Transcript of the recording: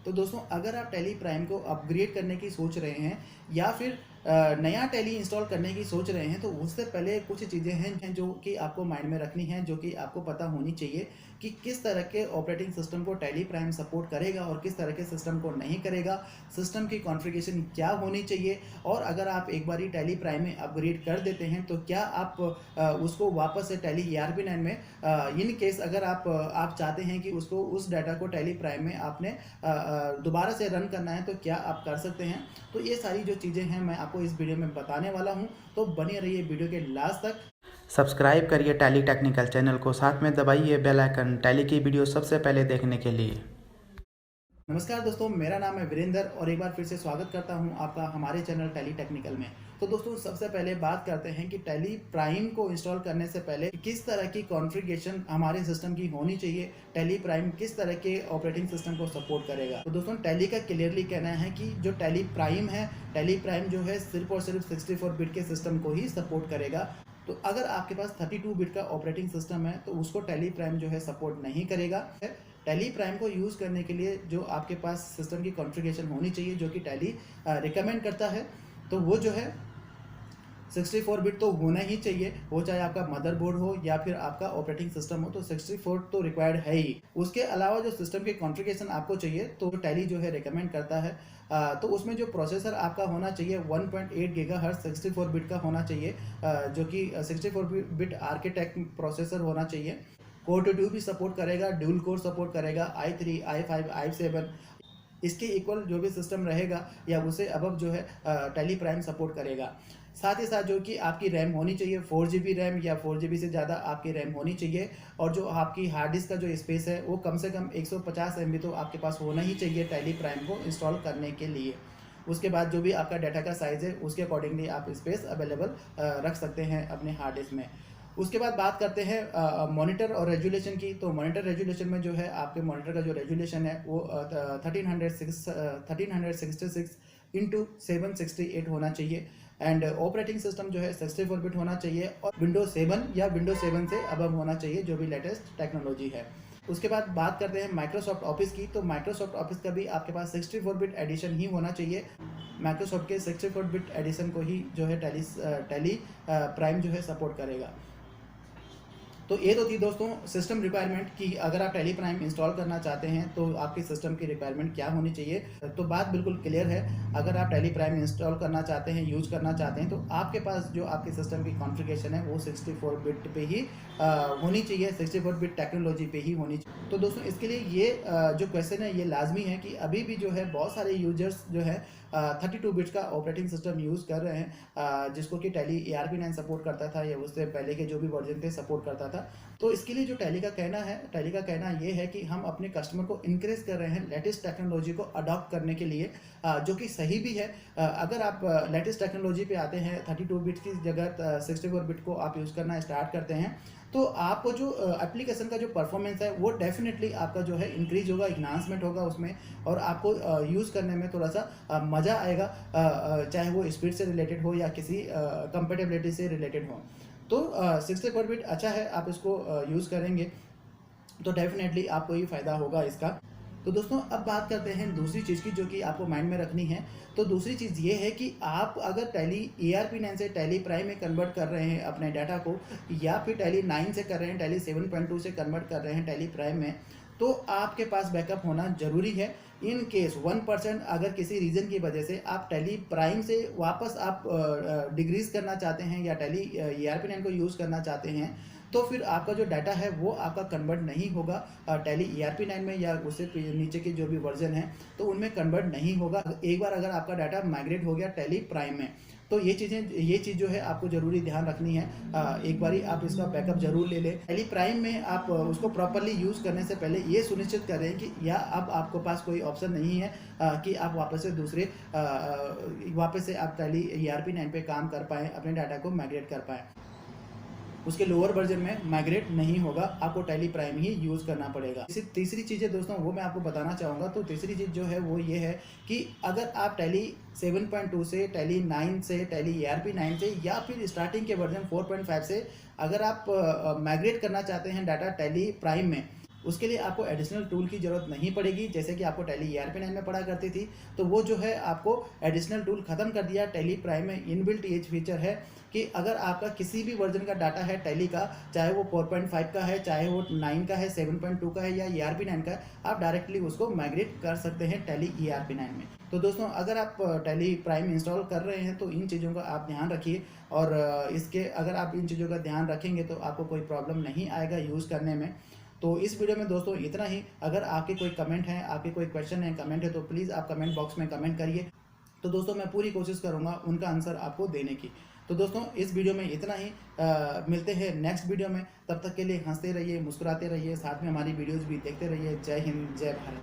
तो दोस्तों अगर आप टैली प्राइम को अपग्रेड करने की सोच रहे हैं या फिर नया टैली इंस्टॉल करने की सोच रहे हैं, तो उससे पहले कुछ चीज़ें हैं जो कि आपको माइंड में रखनी है, जो कि आपको पता होनी चाहिए कि किस तरह के ऑपरेटिंग सिस्टम को टैली प्राइम सपोर्ट करेगा और किस तरह के सिस्टम को नहीं करेगा, सिस्टम की कॉन्फ़िगरेशन क्या होनी चाहिए, और अगर आप एक बार टैली प्राइम में अपग्रेड कर देते हैं तो क्या आप उसको वापस से टैली ERP9 में इन केस अगर आप चाहते हैं कि उसको उस डाटा को टैली प्राइम में आपने दोबारा से रन करना है, तो क्या आप कर सकते हैं। तो ये सारी जो चीज़ें हैं मैं आपको इस वीडियो में बताने वाला हूं, तो बने रहिए वीडियो के लास्ट तक। सब्सक्राइब करिए टैली टेक्निकल चैनल को, साथ में दबाइए बेल आइकन टैली की वीडियो सबसे पहले देखने के लिए। नमस्कार दोस्तों, मेरा नाम है वीरेंद्र और एक बार फिर से स्वागत करता हूं आपका हमारे चैनल टैली टेक्निकल में। तो दोस्तों सबसे पहले बात करते हैं कि टैली प्राइम को इंस्टॉल करने से पहले किस तरह की कॉन्फ़िगरेशन हमारे सिस्टम की होनी चाहिए, टैली प्राइम किस तरह के ऑपरेटिंग सिस्टम को सपोर्ट करेगा। तो दोस्तों टैली का क्लियरली कहना है कि जो टैली प्राइम है, टैली प्राइम जो है सिर्फ और सिर्फ 64 बिट के सिस्टम को ही सपोर्ट करेगा। तो अगर आपके पास 32 बिट का ऑपरेटिंग सिस्टम है तो उसको टैली प्राइम जो है सपोर्ट नहीं करेगा। टैली प्राइम को यूज़ करने के लिए जो आपके पास सिस्टम की कॉन्फ़िगरेशन होनी चाहिए, जो कि टैली रिकमेंड करता है, तो वो जो है 64 बिट तो होना ही चाहिए। वो चाहे आपका मदरबोर्ड हो या फिर आपका ऑपरेटिंग सिस्टम हो, तो 64 तो रिक्वायर्ड है ही। उसके अलावा जो सिस्टम की कॉन्फ़िगरेशन आपको चाहिए तो टैली जो है रिकमेंड करता है, तो उसमें जो प्रोसेसर आपका होना चाहिए 1.8 गीगाहर्ट्ज़ 64 बिट का होना चाहिए, जो कि 64 बिट आर्किटेक्ट प्रोसेसर होना चाहिए। कोर टू ड्यू भी सपोर्ट करेगा, ड्यूल कोर सपोर्ट करेगा, i3 i5 i7 इसके इक्वल जो भी सिस्टम रहेगा या उसे अबव जो है टैली प्राइम सपोर्ट करेगा। साथ ही साथ जो कि आपकी रैम होनी चाहिए 4GB रैम या 4GB से ज़्यादा आपकी रैम होनी चाहिए, और जो आपकी हार्ड डिस्क का जो स्पेस है वो कम से कम 150 MB तो आपके पास होना ही चाहिए टैली प्राइम को इंस्टॉल करने के लिए। उसके बाद जो भी आपका डाटा का साइज़ है उसके अकॉर्डिंगली आप स्पेस अवेलेबल रख सकते हैं अपने हार्ड डिस्क में। उसके बाद बात करते हैं मॉनिटर और रेजुलेशन की। तो मॉनिटर रेजुलेशन में जो है आपके मॉनिटर का जो रेजुलेशन है वो 1366 इंटू 768 होना चाहिए, एंड ऑपरेटिंग सिस्टम जो है 64 बिट होना चाहिए और विंडोज 7 या विंडोज 7 से अबव होना चाहिए, जो भी लेटेस्ट टेक्नोलॉजी है। उसके बाद बात करते हैं माइक्रोसॉफ्ट ऑफिस की। तो माइक्रोसॉफ्ट ऑफिस का भी आपके पास 64 बिट एडिशन ही होना चाहिए। माइक्रोसॉफ्ट के 64 बिट एडिशन को ही जो है टैली प्राइम जो है सपोर्ट करेगा। तो ये तो थी दोस्तों सिस्टम रिक्वायरमेंट कि अगर आप टैली प्राइम इंस्टॉल करना चाहते हैं तो आपकी सिस्टम की रिक्वायरमेंट क्या होनी चाहिए। तो बात बिल्कुल क्लियर है, अगर आप टैली प्राइम इंस्टॉल करना चाहते हैं, यूज़ करना चाहते हैं, तो आपके पास जो आपकी सिस्टम की कॉन्फ़िगरेशन है वो 64 बिट पे ही होनी चाहिए, 64 बिट टेक्नोलॉजी पे ही होनी चाहिए। तो दोस्तों इसके लिए ये जो क्वेश्चन है ये लाजमी है कि अभी भी जो है बहुत सारे यूजर्स जो है 32 बिट्स का ऑपरेटिंग सिस्टम यूज़ कर रहे हैं, जिसको कि टैली ERP9 सपोर्ट करता था या उससे पहले के जो भी वर्जन थे सपोर्ट करता था। तो इसके लिए जो टैली का कहना ये है कि हम अपने कस्टमर को इनकरेज कर रहे हैं लेटेस्ट टेक्नोलॉजी को अडॉप्ट करने के लिए, जो कि सही भी है। अगर आप लेटेस्ट टेक्नोलॉजी पे आते हैं, 32 बिट की जगह 64 बिट को आप यूज़ करना स्टार्ट करते हैं, तो आपको जो एप्लीकेशन का जो परफॉर्मेंस है वो डेफिनेटली आपका जो है इंक्रीज होगा, इन्हांसमेंट होगा उसमें, और आपको यूज़ करने में थोड़ा सा मज़ा आएगा, चाहे वो स्पीड से रिलेटेड हो या किसी कंपेटेबिलिटी से रिलेटेड हो। तो 64 बिट अच्छा है, आप इसको यूज़ करेंगे तो डेफिनेटली आपको ही फ़ायदा होगा इसका। तो दोस्तों अब बात करते हैं दूसरी चीज़ की, जो कि आपको माइंड में रखनी है। तो दूसरी चीज़ ये है कि आप अगर टैली ERP9 से टैली प्राइम में कन्वर्ट कर रहे हैं अपने डाटा को, या फिर टैली 9 से कर रहे हैं, टैली 7.2 से कन्वर्ट कर रहे हैं टैली प्राइम में, तो आपके पास बैकअप होना ज़रूरी है। इन केस 1% अगर किसी रीज़न की वजह से आप टैली प्राइम से वापस आप डिक्रीज़ करना चाहते हैं या टैली ERP9 को यूज़ करना चाहते हैं, तो फिर आपका जो डाटा है वो आपका कन्वर्ट नहीं होगा टैली ERP9 में या उससे नीचे के जो भी वर्जन है तो उनमें कन्वर्ट नहीं होगा। एक बार अगर आपका डाटा माइग्रेट हो गया टैली प्राइम में, तो ये चीज़ जो है आपको ज़रूरी ध्यान रखनी है। एक बारी आप इसका बैकअप ज़रूर ले लें। टैली प्राइम में आप उसको प्रॉपरली यूज़ करने से पहले ये सुनिश्चित करें कि या अब आपके पास कोई ऑप्शन नहीं है कि आप वापस से आप टैली ERP9 पे काम कर पाएँ, अपने डाटा को माइग्रेट कर पाएँ। उसके लोअर वर्जन में माइग्रेट नहीं होगा, आपको टैली प्राइम ही यूज़ करना पड़ेगा। इसी तीसरी चीज़ है दोस्तों वो मैं आपको बताना चाहूँगा। तो तीसरी चीज़ जो है वो ये है कि अगर आप टैली 7.2 से, टैली 9 से, टैली ERP9 से या फिर स्टार्टिंग के वर्जन 4.5 से अगर आप माइग्रेट करना चाहते हैं डाटा टैली प्राइम में, उसके लिए आपको एडिशनल टूल की ज़रूरत नहीं पड़ेगी, जैसे कि आपको टैली ERP9 में पड़ा करती थी। तो वो जो है आपको एडिशनल टूल ख़त्म कर दिया। टैली प्राइम में इनबिल्ट ये फीचर है कि अगर आपका किसी भी वर्जन का डाटा है टैली का, चाहे वो 4.5 का है, चाहे वो 9 का है, 7.2 का है या ERP9 का है, आप डायरेक्टली उसको माइग्रेट कर सकते हैं टैली ERP9 में। तो दोस्तों, अगर आप टैली प्राइम इंस्टॉल कर रहे हैं तो इन चीज़ों का आप ध्यान रखिए, और इसके अगर आप इन चीज़ों का ध्यान रखेंगे तो आपको कोई प्रॉब्लम नहीं आएगा यूज़ करने में। तो इस वीडियो में दोस्तों इतना ही। अगर आपके कोई कमेंट हैं, आपके कोई क्वेश्चन है, कमेंट है, तो प्लीज़ आप कमेंट बॉक्स में कमेंट करिए। तो दोस्तों मैं पूरी कोशिश करूँगा उनका आंसर आपको देने की। तो दोस्तों इस वीडियो में इतना ही। मिलते हैं नेक्स्ट वीडियो में। तब तक के लिए हंसते रहिए, मुस्कुराते रहिए, साथ में हमारी वीडियोज़ भी देखते रहिए। जय हिंद, जय भारत।